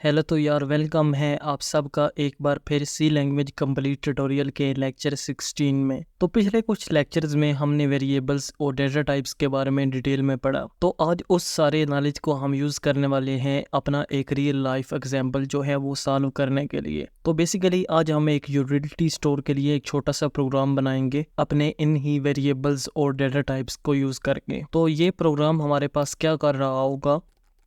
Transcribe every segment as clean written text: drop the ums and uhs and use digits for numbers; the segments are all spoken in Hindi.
हेलो तो यार वेलकम है आप सबका एक बार फिर सी लैंग्वेज कंप्लीट ट्यूटोरियल के लेक्चर 16 में। तो पिछले कुछ लेक्चर्स में हमने वेरिएबल्स और डेटा टाइप्स के बारे में डिटेल में पढ़ा। तो आज उस सारे नॉलेज को हम यूज़ करने वाले हैं अपना एक रियल लाइफ एग्जांपल जो है वो सॉल्व करने के लिए। तो बेसिकली आज हम एक यूटिलिटी स्टोर के लिए एक छोटा सा प्रोग्राम बनाएंगे अपने इन ही वेरिएबल्स और डेटा टाइप्स को यूज़ करके। तो ये प्रोग्राम हमारे पास क्या कर रहा होगा,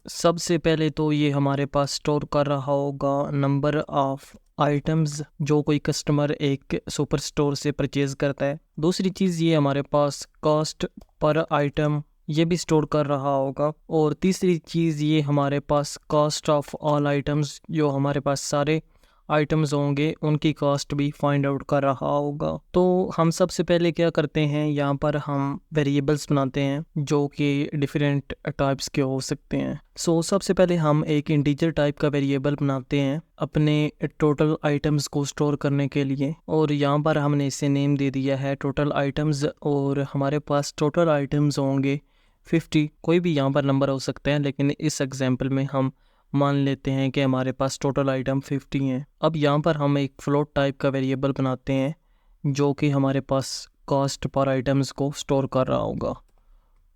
सबसे पहले तो ये हमारे पास स्टोर कर रहा होगा नंबर ऑफ आइटम्स जो कोई कस्टमर एक सुपर स्टोर से परचेज करता है। दूसरी चीज़ ये हमारे पास कॉस्ट पर आइटम ये भी स्टोर कर रहा होगा। और तीसरी चीज़ ये हमारे पास कॉस्ट ऑफ ऑल आइटम्स जो हमारे पास सारे आइटम्स होंगे उनकी कॉस्ट भी फाइंड आउट कर रहा होगा। तो हम सबसे पहले क्या करते हैं, यहाँ पर हम वेरिएबल्स बनाते हैं जो कि डिफरेंट टाइप्स के हो सकते हैं। सबसे पहले हम एक इंटीजर टाइप का वेरिएबल बनाते हैं अपने टोटल आइटम्स को स्टोर करने के लिए। और यहाँ पर हमने इसे नेम दे दिया है टोटल आइटम्स। और हमारे पास टोटल आइटम्स होंगे 50। कोई भी यहाँ पर नंबर हो सकता है, लेकिन इस एग्जाम्पल में हम मान लेते हैं कि हमारे पास टोटल आइटम 50 हैं। अब यहाँ पर हम एक फ्लोट टाइप का वेरिएबल बनाते हैं जो कि हमारे पास कॉस्ट पर आइटम्स को स्टोर कर रहा होगा।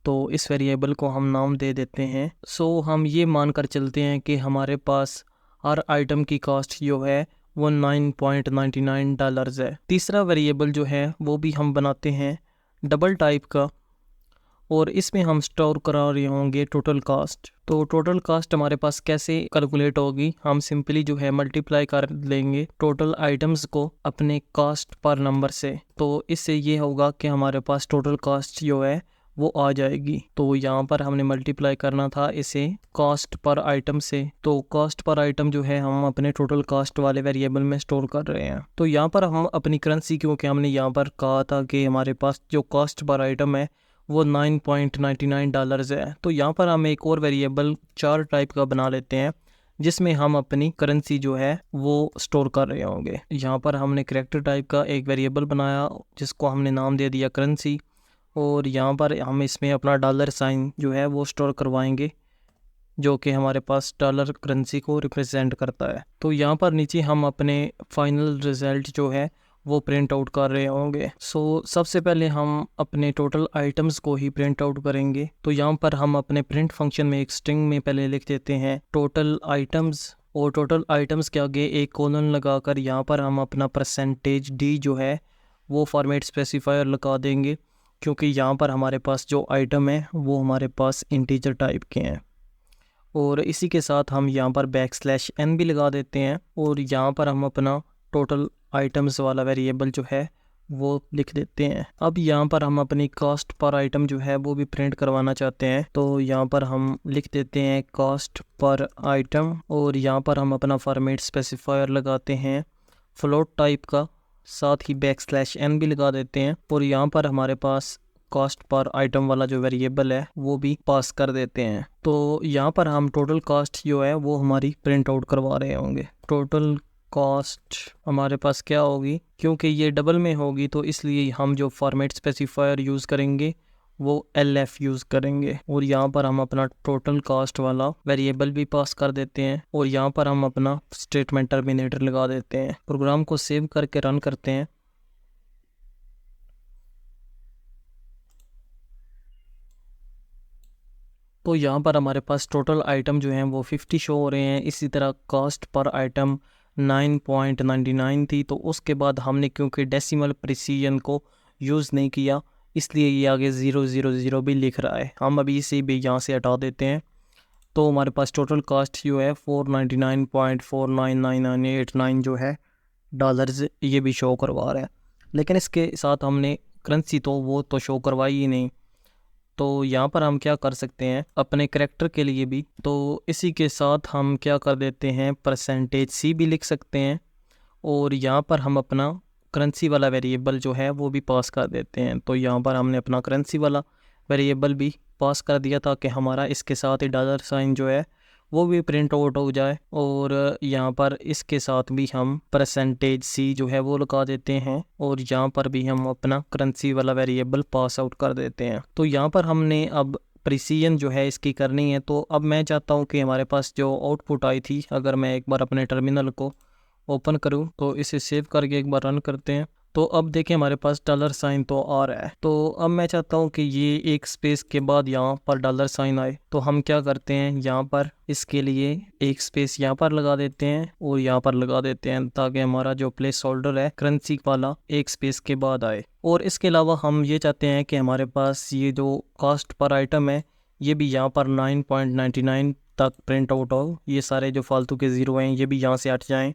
तो इस वेरिएबल को हम नाम दे देते हैं। हम ये मानकर चलते हैं कि हमारे पास हर आइटम की कॉस्ट जो है वो $9.99 है। तीसरा वेरिएबल जो है वो भी हम बनाते हैं डबल टाइप का, और इसमें हम स्टोर करा रहे होंगे टोटल कास्ट। तो टोटल कास्ट हमारे पास कैसे कैलकुलेट होगी, हम सिंपली जो है मल्टीप्लाई कर लेंगे टोटल आइटम्स को अपने कास्ट पर नंबर से। तो इससे ये होगा कि हमारे पास टोटल कास्ट जो है वो आ जाएगी। तो यहाँ पर हमने मल्टीप्लाई करना था इसे कॉस्ट पर आइटम से। तो कॉस्ट पर आइटम जो है हम अपने टोटल कॉस्ट वाले वेरिएबल में स्टोर कर रहे हैं। तो यहाँ पर हम अपनी करेंसी, क्योंकि हमने यहाँ पर कहा था कि हमारे पास जो कॉस्ट पर आइटम है वो $9.99 है, तो यहाँ पर हम एक और वेरिएबल 4 टाइप का बना लेते हैं जिसमें हम अपनी करेंसी जो है वो स्टोर कर रहे होंगे। यहाँ पर हमने कैरेक्टर टाइप का एक वेरिएबल बनाया जिसको हमने नाम दे दिया करेंसी। और यहाँ पर हम इसमें अपना डॉलर साइन जो है वो स्टोर करवाएंगे जो कि हमारे पास डॉलर करेंसी को रिप्रेजेंट करता है। तो यहाँ पर नीचे हम अपने फाइनल रिजल्ट जो है वो प्रिंट आउट कर रहे होंगे। सबसे पहले हम अपने टोटल आइटम्स को ही प्रिंट आउट करेंगे। तो यहाँ पर हम अपने प्रिंट फंक्शन में एक स्ट्रिंग में पहले लिख देते हैं टोटल आइटम्स, और टोटल आइटम्स के आगे एक कोलन लगाकर यहाँ पर हम अपना %d जो है वो फॉर्मेट स्पेसिफायर लगा देंगे, क्योंकि यहाँ पर हमारे पास जो आइटम है वो हमारे पास इंटीजर टाइप के हैं। और इसी के साथ हम यहाँ पर \n भी लगा देते हैं, और यहाँ पर हम अपना टोटल आइटम्स वाला वेरिएबल जो है वो लिख देते हैं। अब यहाँ पर हम अपनी कॉस्ट पर आइटम जो है वो भी प्रिंट करवाना चाहते हैं। तो यहाँ पर हम लिख देते हैं कॉस्ट पर आइटम, और यहाँ पर हम अपना फॉर्मेट स्पेसिफायर लगाते हैं फ्लोट टाइप का, साथ ही \n भी लगा देते हैं। और यहाँ पर हमारे पास कॉस्ट पर आइटम वाला जो वेरिएबल है वो भी पास कर देते हैं। तो यहाँ पर हम टोटल कॉस्ट जो है वो हमारी प्रिंट आउट करवा रहे होंगे। टोटल कॉस्ट हमारे पास क्या होगी, क्योंकि ये डबल में होगी तो इसलिए हम जो फॉर्मेट स्पेसिफायर यूज़ करेंगे वो LF यूज़ करेंगे। और यहाँ पर हम अपना टोटल कॉस्ट वाला वेरिएबल भी पास कर देते हैं, और यहाँ पर हम अपना स्टेटमेंट टर्मिनेटर लगा देते हैं। प्रोग्राम को सेव करके रन करते हैं। तो यहाँ पर हमारे पास टोटल आइटम जो हैं वो 50 शो हो रहे हैं। इसी तरह कॉस्ट पर आइटम 9.99 थी। तो उसके बाद हमने क्योंकि डेसिमल प्रिसीजन को यूज़ नहीं किया इसलिए ये आगे 000 भी लिख रहा है। हम अभी इसे भी यहाँ से हटा देते हैं। तो हमारे पास टोटल कॉस्ट जो है 499.499989 जो है डॉलर्स ये भी शो करवा रहा है, लेकिन इसके साथ हमने करेंसी तो वो तो शो करवाई ही नहीं। तो यहाँ पर हम क्या कर सकते हैं अपने करैक्टर के लिए भी, तो इसी के साथ हम क्या कर देते हैं %c भी लिख सकते हैं, और यहाँ पर हम अपना करेंसी वाला वेरिएबल जो है वो भी पास कर देते हैं। तो यहाँ पर हमने अपना करेंसी वाला वेरिएबल भी पास कर दिया ताकि हमारा इसके साथ ही डॉलर साइन जो है वो भी प्रिंट आउट हो जाए। और यहाँ पर इसके साथ भी हम %c जो है वो लगा देते हैं, और यहाँ पर भी हम अपना करेंसी वाला वेरिएबल पास आउट कर देते हैं। तो यहाँ पर हमने अब प्रिसीजन जो है इसकी करनी है। तो अब मैं चाहता हूँ कि हमारे पास जो आउटपुट आई थी, अगर मैं एक बार अपने टर्मिनल को ओपन करूँ तो इसे सेव करके एक बार रन करते हैं, तो अब देखिए हमारे पास डॉलर साइन तो आ रहा है। तो अब मैं चाहता हूँ कि ये एक स्पेस के बाद यहाँ पर डॉलर साइन आए। तो हम क्या करते हैं, यहाँ पर इसके लिए एक स्पेस यहाँ पर लगा देते हैं और यहाँ पर लगा देते हैं, ताकि हमारा जो प्लेस होल्डर है करेंसी वाला एक स्पेस के बाद आए। और इसके अलावा हम ये चाहते हैं कि हमारे पास ये जो कॉस्ट पर आइटम है ये भी यहाँ पर 9.99 तक प्रिंट आउट हो। ये सारे जो फालतू के ज़ीरो हैं ये भी यहाँ से हट जाएँ।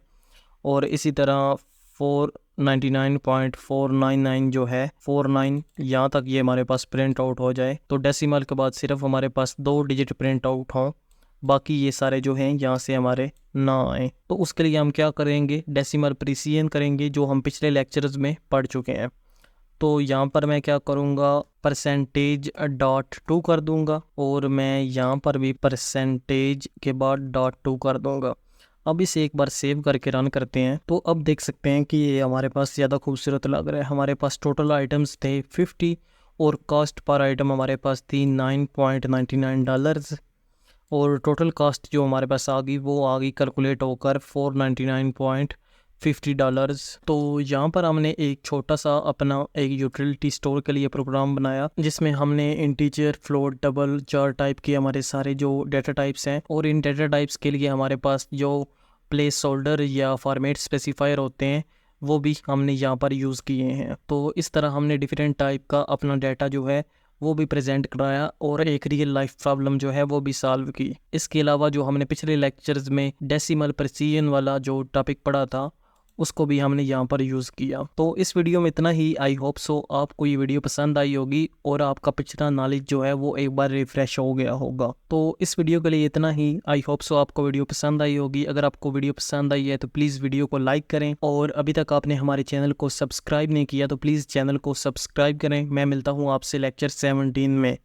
और इसी तरह 499.499 जो है 49 यहाँ तक ये हमारे पास प्रिंट आउट हो जाए। तो डेसिमल के बाद सिर्फ हमारे पास 2 डिजिट प्रिंट आउट हों, बाकी ये सारे जो हैं यहाँ से हमारे ना आए। तो उसके लिए हम क्या करेंगे, डेसिमल प्रिसीजन करेंगे, जो हम पिछले लेक्चर्स में पढ़ चुके हैं। तो यहाँ पर मैं क्या करूँगा, %.2 कर दूँगा और मैं यहाँ पर भी परसेंटेज के बाद .2 कर दूँगा। अब इसे एक बार सेव करके रन करते हैं। तो अब देख सकते हैं कि ये हमारे पास ज़्यादा खूबसूरत लग रहा है। हमारे पास टोटल आइटम्स थे 50 और कॉस्ट पर आइटम हमारे पास थी $9.99 और टोटल कॉस्ट जो हमारे पास आ गई वो आ गई कैलकुलेट होकर $499.50। तो यहाँ पर हमने एक छोटा सा अपना एक यूटिलिटी स्टोर के लिए प्रोग्राम बनाया, जिसमें हमने इंटीजर, फ्लोट, डबल, चार टाइप के हमारे सारे जो डेटा टाइप्स हैं, और इन डेटा टाइप्स के लिए हमारे पास जो प्लेस होल्डर या फॉर्मेट स्पेसिफायर होते हैं वो भी हमने यहाँ पर यूज़ किए हैं। तो इस तरह हमने डिफरेंट टाइप का अपना डाटा जो है वो भी प्रेजेंट कराया और एक रियल लाइफ प्रॉब्लम जो है वो भी सॉल्व की। इसके अलावा जो हमने पिछले लेक्चर्स में डेसिमल प्रिसीजन वाला जो टॉपिक पढ़ा था उसको भी हमने यहाँ पर यूज़ किया। तो इस वीडियो में इतना ही। आई होप सो आपको ये वीडियो पसंद आई होगी और आपका पिछला नॉलेज जो है वो एक बार रिफ्रेश हो गया होगा। तो इस वीडियो के लिए इतना ही। आई होप सो आपको वीडियो पसंद आई होगी। अगर आपको वीडियो पसंद आई है तो प्लीज़ वीडियो को लाइक करें, और अभी तक आपने हमारे चैनल को सब्सक्राइब नहीं किया तो प्लीज़ चैनल को सब्सक्राइब करें। मैं मिलता हूँ आपसे लेक्चर 17 में।